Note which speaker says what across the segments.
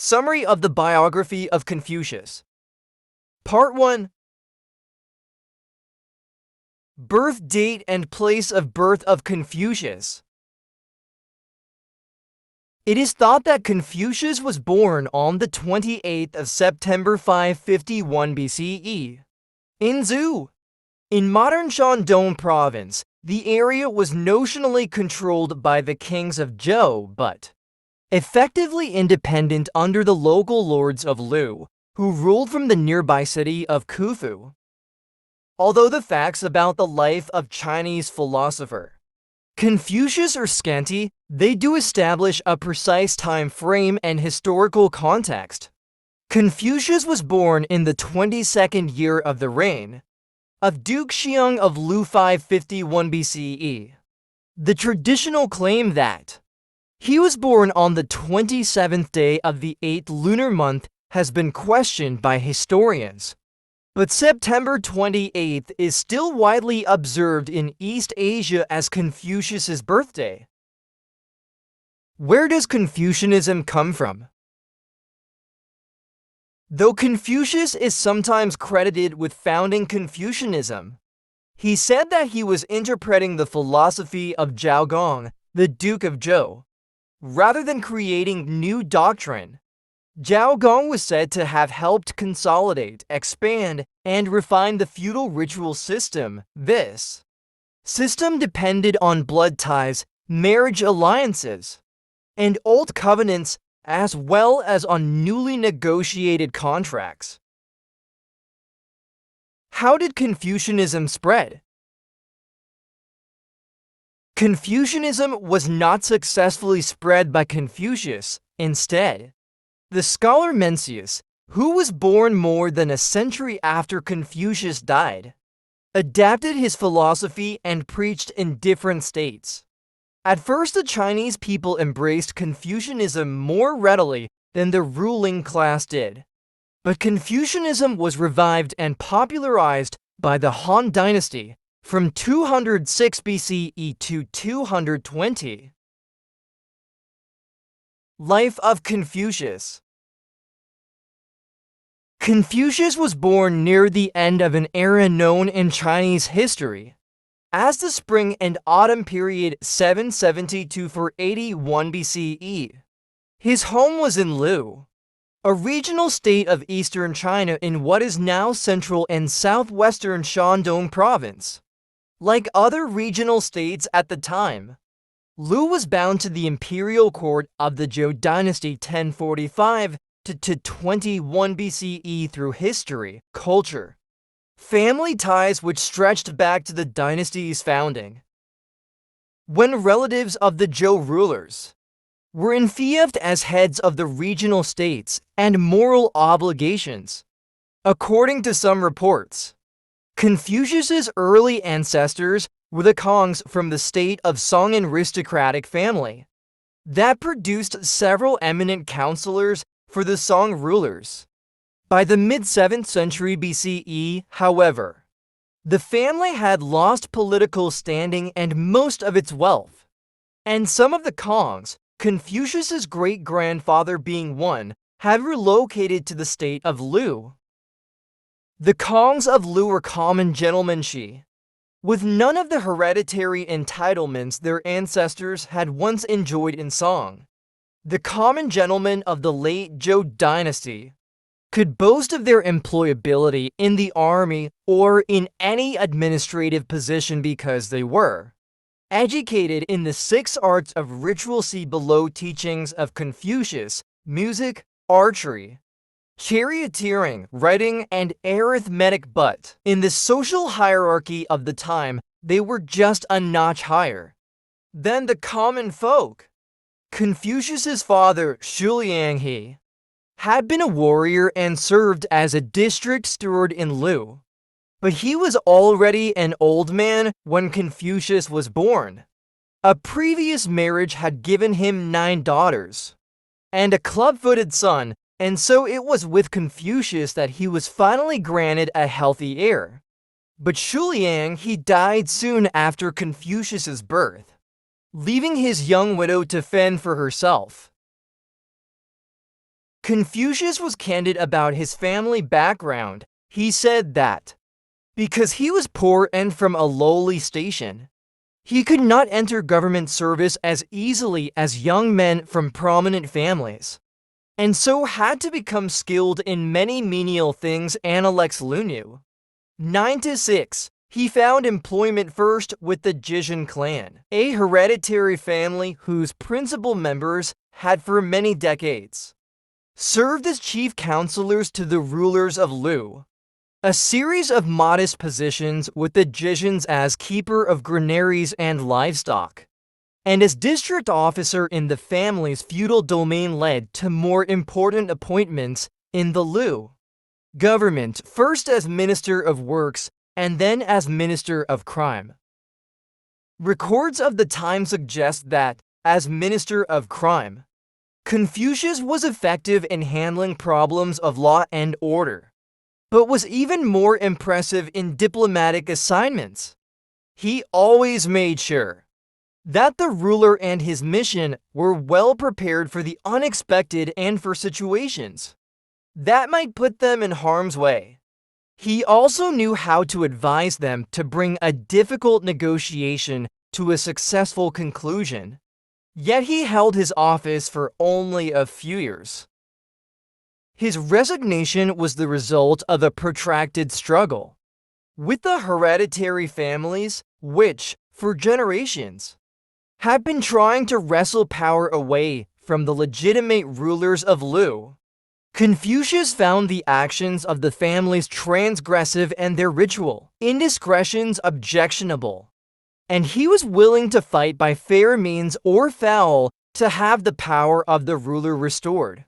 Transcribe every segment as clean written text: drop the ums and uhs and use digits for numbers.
Speaker 1: Summary of the Biography of Confucius. Part 1. Birth date and place of birth of Confucius. It is thought that Confucius was born on the 28th of September 551 BCE in Zhou. In modern Shandong province, the area was notionally controlled by the kings of Zhou, but effectively independent under the local lords of Lu, who ruled from the nearby city of Qufu. Although the facts about the life of Chinese philosopher Confucius are scanty, they do establish a precise time frame and historical context. Confucius was born in the 22nd year of the reign of Duke Xiang of Lu 551 BCE. The traditional claim that he was born on the 27th day of the 8th lunar month has been questioned by historians. But September 28th is still widely observed in East Asia as Confucius's birthday. Where does Confucianism come from? Though Confucius is sometimes credited with founding Confucianism, he said that he was interpreting the philosophy of Zhao Gong, the Duke of Zhou, rather than creating new doctrine. Zhao Gong was said to have helped consolidate, expand, and refine the feudal ritual system. This system depended on blood ties, marriage alliances, and old covenants, as well as on newly negotiated contracts. How did Confucianism spread? Confucianism was not successfully spread by Confucius. Instead, the scholar Mencius, who was born more than a century after Confucius died, adapted his philosophy and preached in different states. At first, the Chinese people embraced Confucianism more readily than the ruling class did. But Confucianism was revived and popularized by the Han Dynasty from 206 BCE to 220. Life of Confucius. Confucius was born near the end of an era known in Chinese history as the Spring and Autumn period 770 to 481 BCE. His home was in Lu, a regional state of eastern China in what is now central and southwestern Shandong province. Like other regional states at the time, Lu was bound to the imperial court of the Zhou dynasty 1045 to 21 BCE through history, culture, family ties which stretched back to the dynasty's founding. When relatives of the Zhou rulers were enfeoffed as heads of the regional states and moral obligations, according to some reports, Confucius's early ancestors were the Kongs from the state of Song aristocratic family that produced several eminent counselors for the Song rulers. By the mid-7th century BCE, however, the family had lost political standing and most of its wealth, and some of the Kongs, Confucius's great-grandfather being one, had relocated to the state of Lu. The Kongs of Lu were common gentlemanship, with none of the hereditary entitlements their ancestors had once enjoyed in Song. The common gentlemen of the late Zhou dynasty could boast of their employability in the army or in any administrative position because they were educated in the 6 arts of ritualcy below teachings of Confucius: music, archery, charioteering, writing, and arithmetic. But in the social hierarchy of the time, they were just a notch higher than the common folk. Confucius's father, Shuliang, had been a warrior and served as a district steward in Lu. But he was already an old man when Confucius was born. A previous marriage had given him 9 daughters and a club-footed son, and so it was with Confucius that he was finally granted a healthy heir. But Shuliang, he died soon after Confucius's birth, leaving his young widow to fend for herself. Confucius was candid about his family background. He said that, because he was poor and from a lowly station, he could not enter government service as easily as young men from prominent families, and so had to become skilled in many menial things. Analects Lunu. 9-6. He found employment first with the Jijin clan, a hereditary family whose principal members had for many decades served as chief counselors to the rulers of Lu. A series of modest positions with the Jijins as keeper of granaries and livestock, and as district officer in the family's feudal domain led to more important appointments in the Lu government, first as Minister of Works and then as Minister of Crime. Records of the time suggest that, as Minister of Crime, Confucius was effective in handling problems of law and order, but was even more impressive in diplomatic assignments. He always made sure that the ruler and his mission were well prepared for the unexpected and for situations that might put them in harm's way. He also knew how to advise them to bring a difficult negotiation to a successful conclusion. Yet he held his office for only a few years. His resignation was the result of a protracted struggle with the hereditary families, which, for generations, had been trying to wrestle power away from the legitimate rulers of Lu. Confucius found the actions of the families transgressive and their ritual indiscretions objectionable, and he was willing to fight by fair means or foul to have the power of the ruler restored.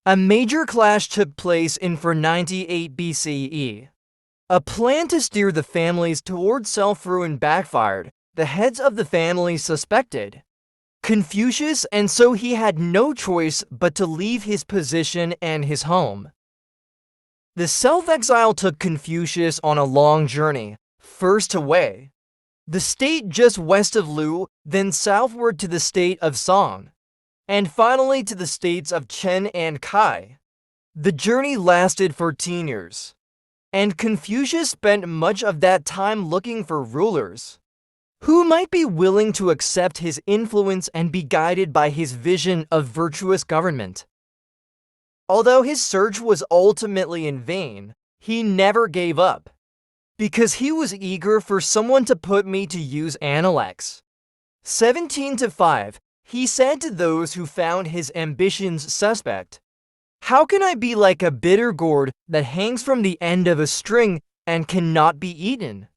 Speaker 1: A major clash took place in 498 BCE. A plan to steer the families toward self-ruin backfired. The heads of the families suspected Confucius, and so he had no choice but to leave his position and his home. The self-exile took Confucius on a long journey, first to Wei, the state just west of Lu, then southward to the state of Song, and finally to the states of Chen and Kai. The journey lasted 14 years, and Confucius spent much of that time looking for rulers who might be willing to accept his influence and be guided by his vision of virtuous government. Although his search was ultimately in vain, he never gave up, because he was eager for someone to put me to use. Analects 17-5. He said to those who found his ambitions suspect, "How can I be like a bitter gourd that hangs from the end of a string and cannot be eaten?"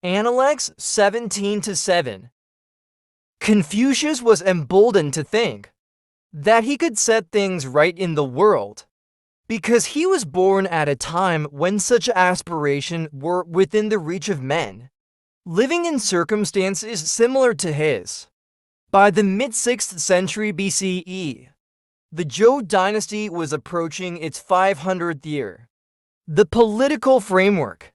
Speaker 1: Analects 17-7. Confucius was emboldened to think that he could set things right in the world, because he was born at a time when such aspirations were within the reach of men, living in circumstances similar to his. By the mid-6th century BCE, the Zhou dynasty was approaching its 500th year. The political framework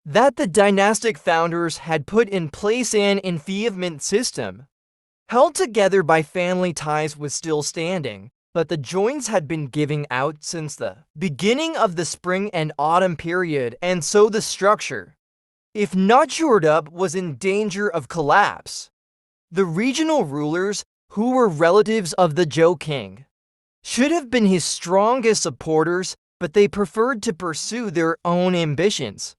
Speaker 1: that the dynastic founders had put in place, an enfeoffment system held together by family ties, was still standing, but the joints had been giving out since the beginning of the spring and autumn period, and so the structure, if not shored up, was in danger of collapse. The regional rulers, who were relatives of the Zhou king, should have been his strongest supporters, but they preferred to pursue their own ambitions.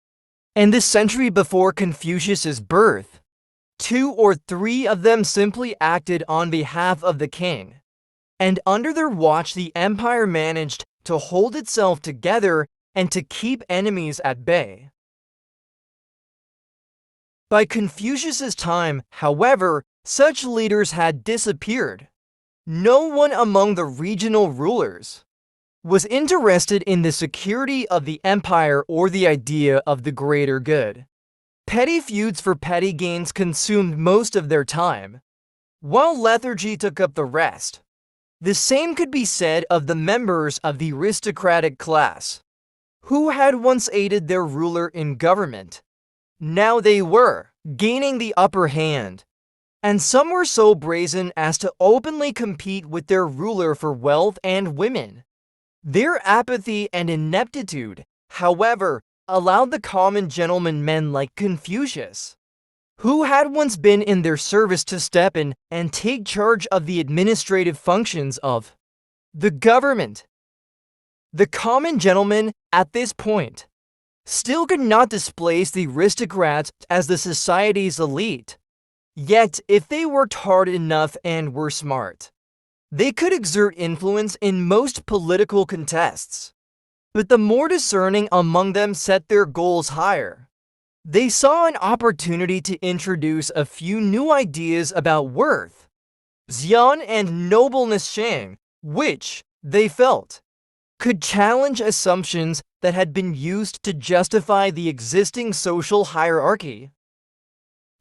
Speaker 1: And the century before Confucius's birth, 2 or 3 of them simply acted on behalf of the king, and under their watch the empire managed to hold itself together and to keep enemies at bay. By Confucius's time, however, such leaders had disappeared. No one among the regional rulers was interested in the security of the empire or the idea of the greater good. Petty feuds for petty gains consumed most of their time, while lethargy took up the rest. The same could be said of the members of the aristocratic class, who had once aided their ruler in government. Now they were gaining the upper hand, and some were so brazen as to openly compete with their ruler for wealth and women. Their apathy and ineptitude, however, allowed the common gentleman men like Confucius, who had once been in their service, to step in and take charge of the administrative functions of the government. The common gentleman, at this point, still could not displace the aristocrats as the society's elite. Yet, if they worked hard enough and were smart, they could exert influence in most political contests. But the more discerning among them set their goals higher. They saw an opportunity to introduce a few new ideas about worth, xian, and nobleness shang, which, they felt, could challenge assumptions that had been used to justify the existing social hierarchy.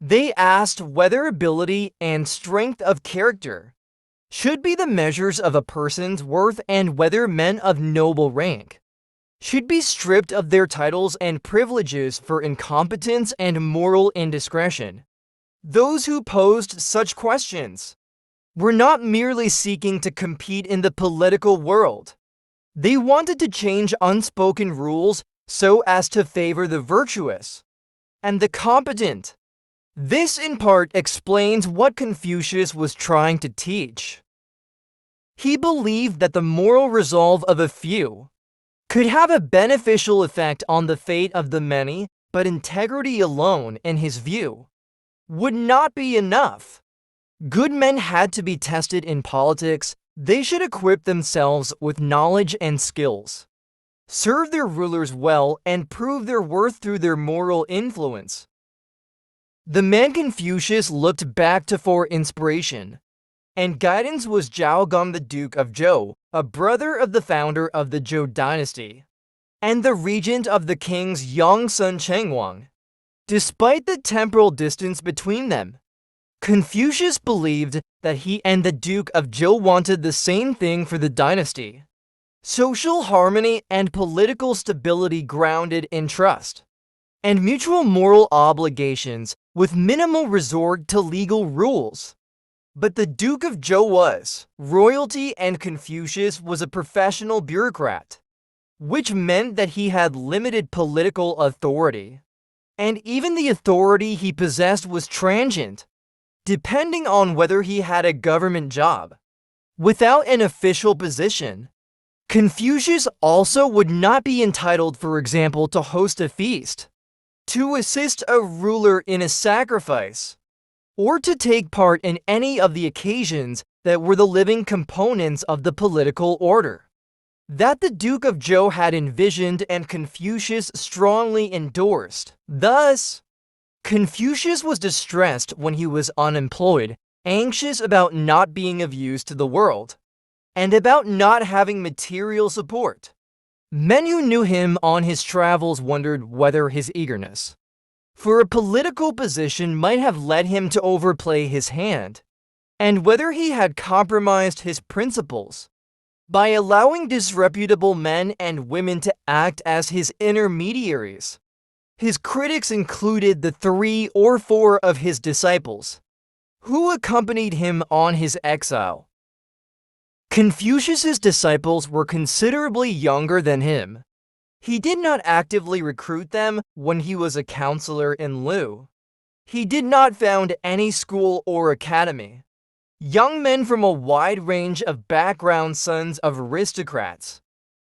Speaker 1: They asked whether ability and strength of character should be the measures of a person's worth, and whether men of noble rank should be stripped of their titles and privileges for incompetence and moral indiscretion. Those who posed such questions were not merely seeking to compete in the political world. They wanted to change unspoken rules so as to favor the virtuous and the competent. This in part explains what Confucius was trying to teach. He believed that the moral resolve of a few could have a beneficial effect on the fate of the many, but integrity alone, in his view, would not be enough. Good men had to be tested in politics. They should equip themselves with knowledge and skills, serve their rulers well, and prove their worth through their moral influence. The man Confucius looked back to for inspiration and guidance was Zhao Gong, the Duke of Zhou, a brother of the founder of the Zhou dynasty, and the regent of the kings Yongsun Chengwang. Despite the temporal distance between them, Confucius believed that he and the Duke of Zhou wanted the same thing for the dynasty: social harmony and political stability grounded in trust, and mutual moral obligations with minimal resort to legal rules. But the Duke of Zhou was royalty and Confucius was a professional bureaucrat, which meant that he had limited political authority. And even the authority he possessed was transient, depending on whether he had a government job. Without an official position, Confucius also would not be entitled, for example, to host a feast, to assist a ruler in a sacrifice, or to take part in any of the occasions that were the living components of the political order that the Duke of Zhou had envisioned and Confucius strongly endorsed. Thus, Confucius was distressed when he was unemployed, anxious about not being of use to the world, and about not having material support. Men who knew him on his travels wondered whether his eagerness for a political position might have led him to overplay his hand, and whether he had compromised his principles by allowing disreputable men and women to act as his intermediaries. His critics included the 3 or 4 of his disciples, who accompanied him on his exile. Confucius's disciples were considerably younger than him. He did not actively recruit them when he was a counselor in Lu. He did not found any school or academy. Young men from a wide range of backgrounds, sons of aristocrats,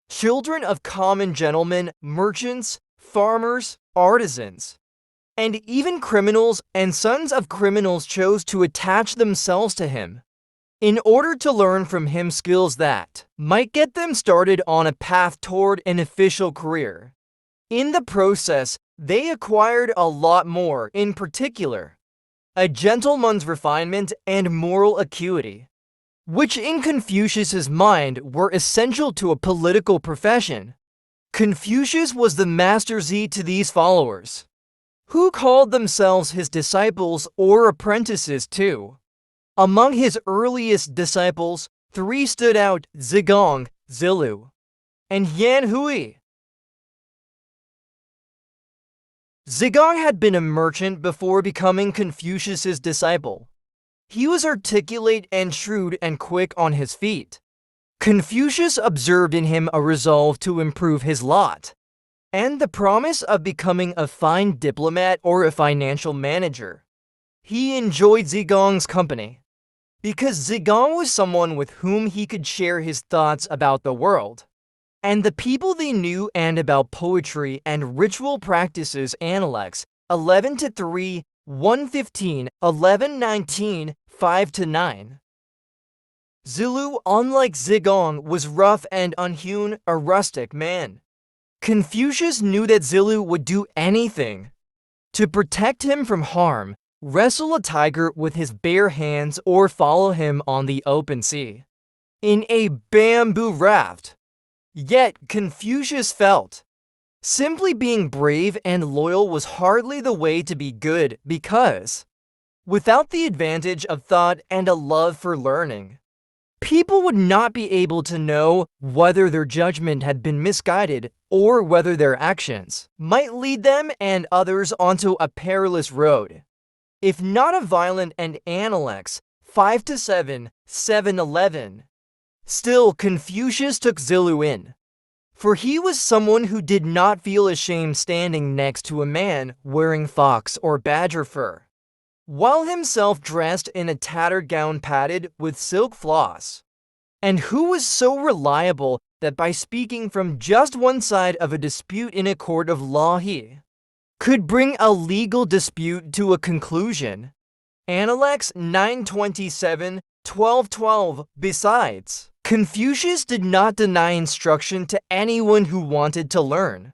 Speaker 1: children of common gentlemen, merchants, farmers, artisans, and even criminals and sons of criminals chose to attach themselves to him in order to learn from him skills that might get them started on a path toward an official career. In the process, they acquired a lot more, in particular, a gentleman's refinement and moral acuity, which in Confucius's mind were essential to a political profession. Confucius was the master Z to these followers, who called themselves his disciples or apprentices too. Among his earliest disciples, 3 stood out: Zigong, Zilu, and Yan Hui. Zigong had been a merchant before becoming Confucius's disciple. He was articulate and shrewd and quick on his feet. Confucius observed in him a resolve to improve his lot, and the promise of becoming a fine diplomat or a financial manager. He enjoyed Zigong's company, because Zigong was someone with whom he could share his thoughts about the world, and the people they knew and about poetry and ritual practices. Analects 11-3, 115, 11-19, 5-9. Zilu, unlike Zigong, was rough and unhewn, a rustic man. Confucius knew that Zilu would do anything to protect him from harm, wrestle a tiger with his bare hands, or follow him on the open sea in a bamboo raft. Yet Confucius felt simply being brave and loyal was hardly the way to be good, because without the advantage of thought and a love for learning, people would not be able to know whether their judgment had been misguided or whether their actions might lead them and others onto a perilous road. If not a violent and Analects 5-7, 7-11. Still, Confucius took Zilu in, for he was someone who did not feel ashamed standing next to a man wearing fox or badger fur, while himself dressed in a tattered gown padded with silk floss, and who was so reliable that by speaking from just one side of a dispute in a court of law he could bring a legal dispute to a conclusion. Analects 9:27, 12:12. Besides, Confucius did not deny instruction to anyone who wanted to learn,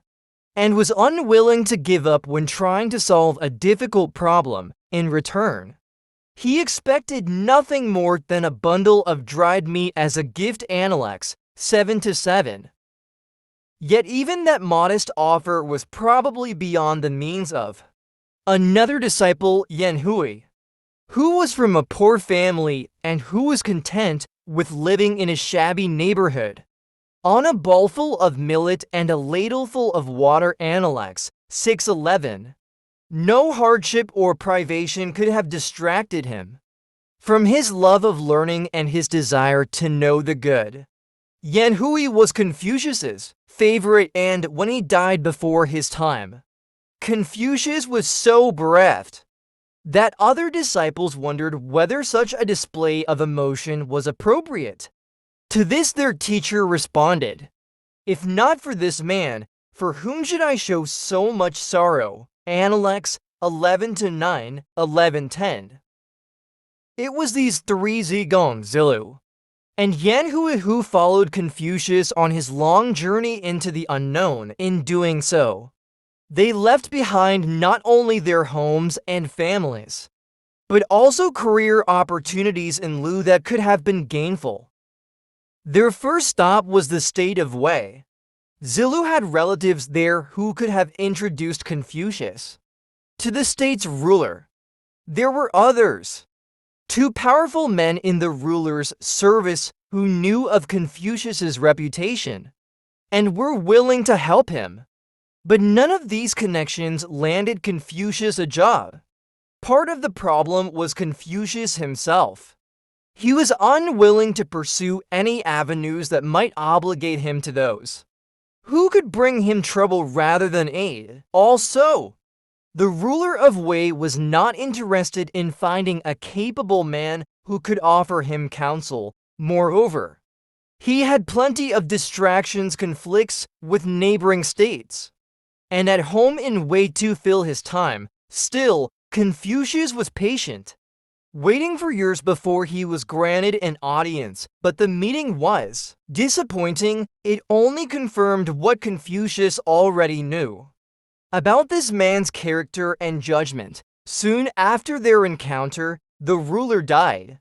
Speaker 1: and was unwilling to give up when trying to solve a difficult problem. In return, he expected nothing more than a bundle of dried meat as a gift. Analects 7-7. Yet even that modest offer was probably beyond the means of another disciple, Yan Hui, who was from a poor family and who was content with living in a shabby neighborhood on a bowlful of millet and a ladleful of water. Analects 6:11. No hardship or privation could have distracted him from his love of learning and his desire to know the good. Yan Hui was Confucius's favorite, and when he died before his time, Confucius was so bereft that other disciples wondered whether such a display of emotion was appropriate. To this their teacher responded, "If not for this man, for whom should I show so much sorrow?" Analects 11-9, 11-10. It was these three Zigong, Zilu, and Yan Hui who followed Confucius on his long journey into the unknown. In doing so, they left behind not only their homes and families, but also career opportunities in lieu that could have been gainful. Their first stop was the state of Wei. Zilu had relatives there who could have introduced Confucius to the state's ruler. There were others, two powerful men in the ruler's service who knew of Confucius's reputation and were willing to help him. But none of these connections landed Confucius a job. Part of the problem was Confucius himself. He was unwilling to pursue any avenues that might obligate him to those who could bring him trouble rather than aid. Also, the ruler of Wei was not interested in finding a capable man who could offer him counsel. Moreover, he had plenty of distractions, conflicts with neighboring states, and at home in Wei to fill his time. Still, Confucius was patient, waiting for years before he was granted an audience, but the meeting was disappointing. It only confirmed what Confucius already knew about this man's character and judgment. Soon after their encounter, the ruler died,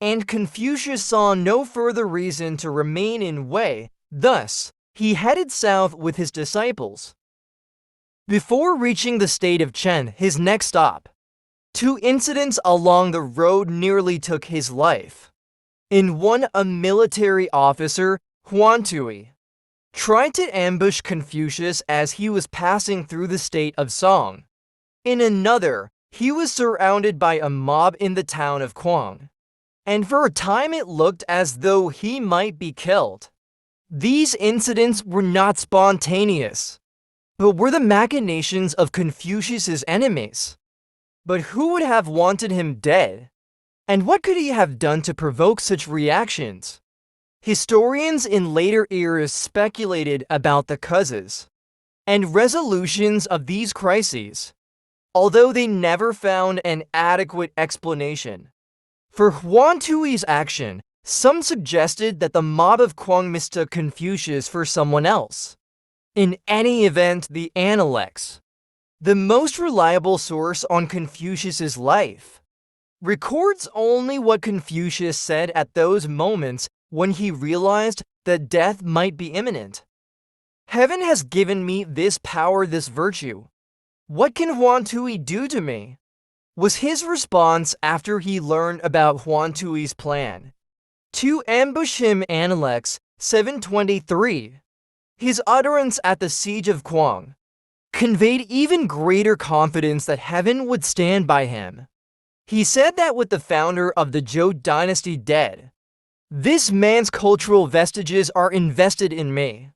Speaker 1: and Confucius saw no further reason to remain in Wei. Thus, he headed south with his disciples. Before reaching the state of Chen, his next stop, two incidents along the road nearly took his life. In one, a military officer, Huan Tui, tried to ambush Confucius as he was passing through the state of Song. In another, he was surrounded by a mob in the town of Quang. and for a time it looked as though he might be killed. These incidents were not spontaneous, but were the machinations of Confucius's enemies. But who would have wanted him dead? And what could he have done to provoke such reactions? Historians in later eras speculated about the causes and resolutions of these crises, although they never found an adequate explanation. For Huan Tui's action, some suggested that the mob of Quang mistook Confucius for someone else. In any event, the Analects, the most reliable source on Confucius's life, records only what Confucius said at those moments when he realized that death might be imminent. Heaven has given me this power, this virtue. What can Huan Tui do to me? Was his response after he learned about Huan Tui's plan to ambush him. Analects 723. His utterance at the siege of Quang conveyed even greater confidence that heaven would stand by him. He said that with the founder of the Zhou dynasty dead, this man's cultural vestiges are invested in me.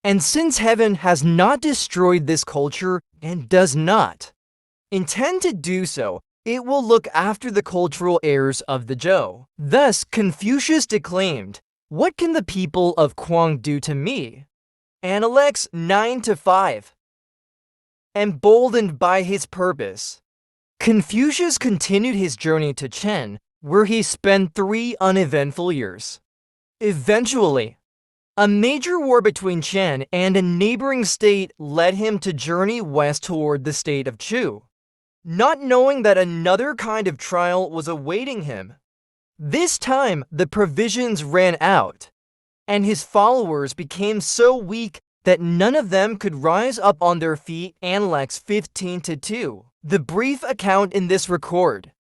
Speaker 1: And since heaven has not destroyed this culture and does not intend to do so, it will look after the cultural heirs of the Zhou. Thus, Confucius declaimed, "What can the people of Quang do to me?" Analects 9-5. Emboldened by his purpose, Confucius continued his journey to Chen, where he spent 3 uneventful years. Eventually, a major war between Chen and a neighboring state led him to journey west toward the state of Chu, not knowing that another kind of trial was awaiting him. This time, the provisions ran out, and his followers became so weak that none of them could rise up on their feet. Analects 15-2. The brief account in this record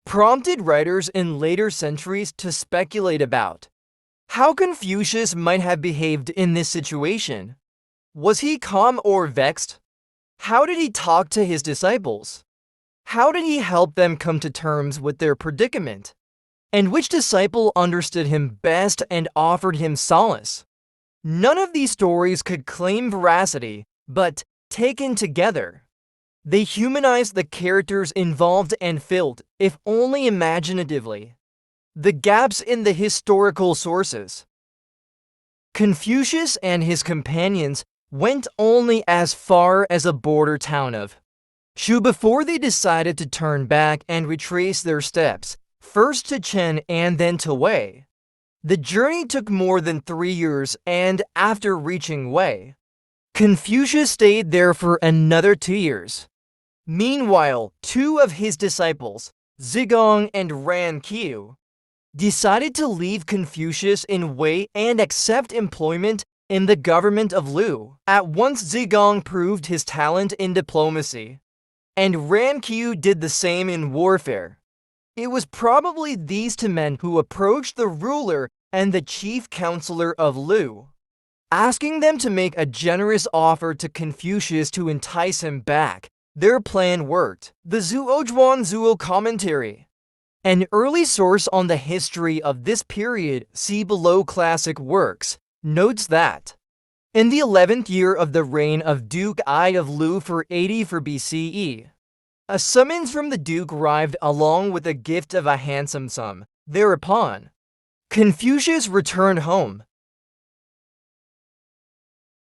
Speaker 1: prompted writers in later centuries to speculate about how Confucius might have behaved in this situation. Was he calm or vexed? How did he talk to his disciples? How did he help them come to terms with their predicament? And which disciple understood him best and offered him solace? None of these stories could claim veracity, but, taken together, they humanized the characters involved and filled, if only imaginatively, the gaps in the historical sources. Confucius and his companions went only as far as a border town of Shu before they decided to turn back and retrace their steps, first to Chen and then to Wei. The journey took more than 3 years, and after reaching Wei, Confucius stayed there for another 2 years. Meanwhile, 2 of his disciples, Zigong and Ran Qiu, decided to leave Confucius in Wei and accept employment in the government of Lu. At once, Zigong proved his talent in diplomacy, and Ran Qiu did the same in warfare. It was probably these 2 men who approached the ruler and the chief counselor of Lu, asking them to make a generous offer to Confucius to entice him back. Their plan worked. The Zhuozhuan Zuo Commentary, an early source on the history of this period, see below classic works, notes that in the 11th year of the reign of Duke I of Lu for 84 BCE, a summons from the Duke arrived along with a gift of a handsome sum. Thereupon, Confucius returned home.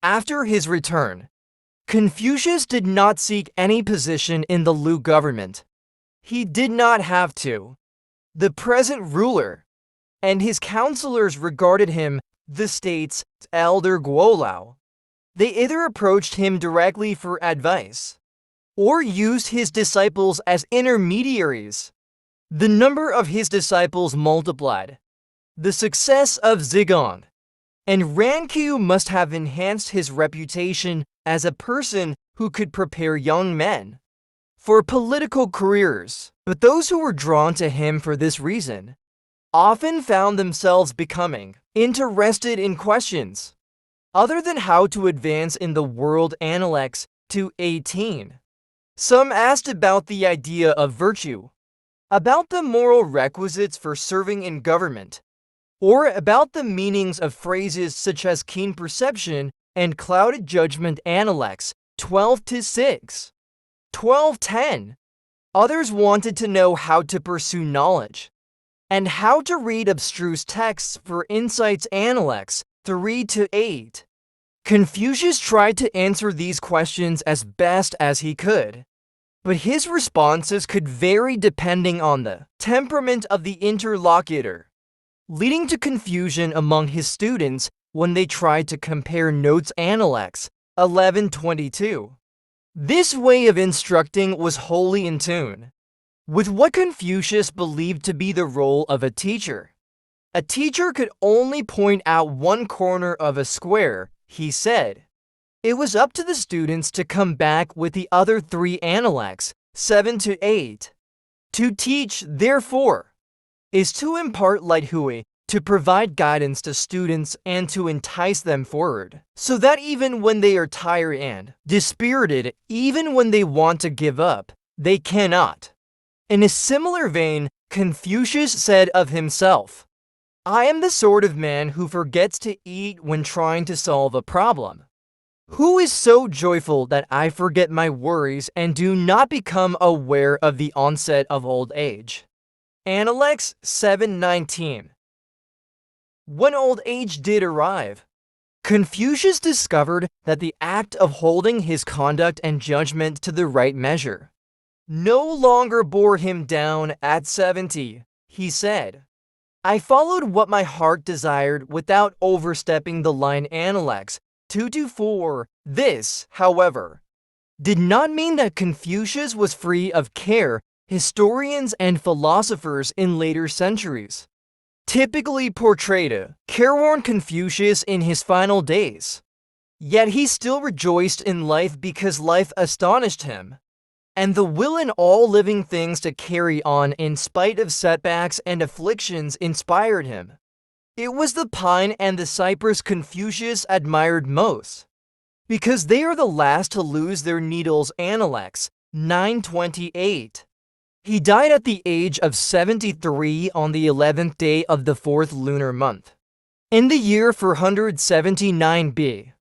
Speaker 1: After his return, Confucius did not seek any position in the Lu government. He did not have to. The present ruler and his counselors regarded him, the state's elder Guolao. They either approached him directly for advice or used his disciples as intermediaries. The number of his disciples multiplied. The success of Zigong and Ran Qiu must have enhanced his reputation as a person who could prepare young men for political careers. But those who were drawn to him for this reason often found themselves becoming interested in questions other than how to advance in the world. Analects 2:18. Some asked about the idea of virtue, about the moral requisites for serving in government, or about the meanings of phrases such as keen perception and clouded judgment. Analects 12-6. 12:10. Others wanted to know how to pursue knowledge and how to read abstruse texts for insights. Analects 3-8. Confucius tried to answer these questions as best as he could, but his responses could vary depending on the temperament of the interlocutor, leading to confusion among his students when they tried to compare notes. Analects 11:22. This way of instructing was wholly in tune with what Confucius believed to be the role of a teacher. A teacher could only point out one corner of a square, he said. It was up to the students to come back with the other three. Analects 7-8. To teach, therefore, is to impart light hui, to provide guidance to students and to entice them forward, so that even when they are tired and dispirited, even when they want to give up, they cannot. In a similar vein, Confucius said of himself, "I am the sort of man who forgets to eat when trying to solve a problem. Who is so joyful that I forget my worries and do not become aware of the onset of old age?" Analects 7:19. When old age did arrive, Confucius discovered that the act of holding his conduct and judgment to the right measure no longer bore him down. At 70, he said, "I followed what my heart desired without overstepping the line." Analects 2-4. This, however, did not mean that Confucius was free of care. Historians and philosophers in later centuries typically portrayed a careworn Confucius in his final days. Yet he still rejoiced in life because life astonished him, and the will in all living things to carry on in spite of setbacks and afflictions inspired him. It was the pine and the cypress Confucius admired most, because they are the last to lose their needles. Analects 9:28. He died at the age of 73 on the 11th day of the 4th lunar month, in the year 479 B.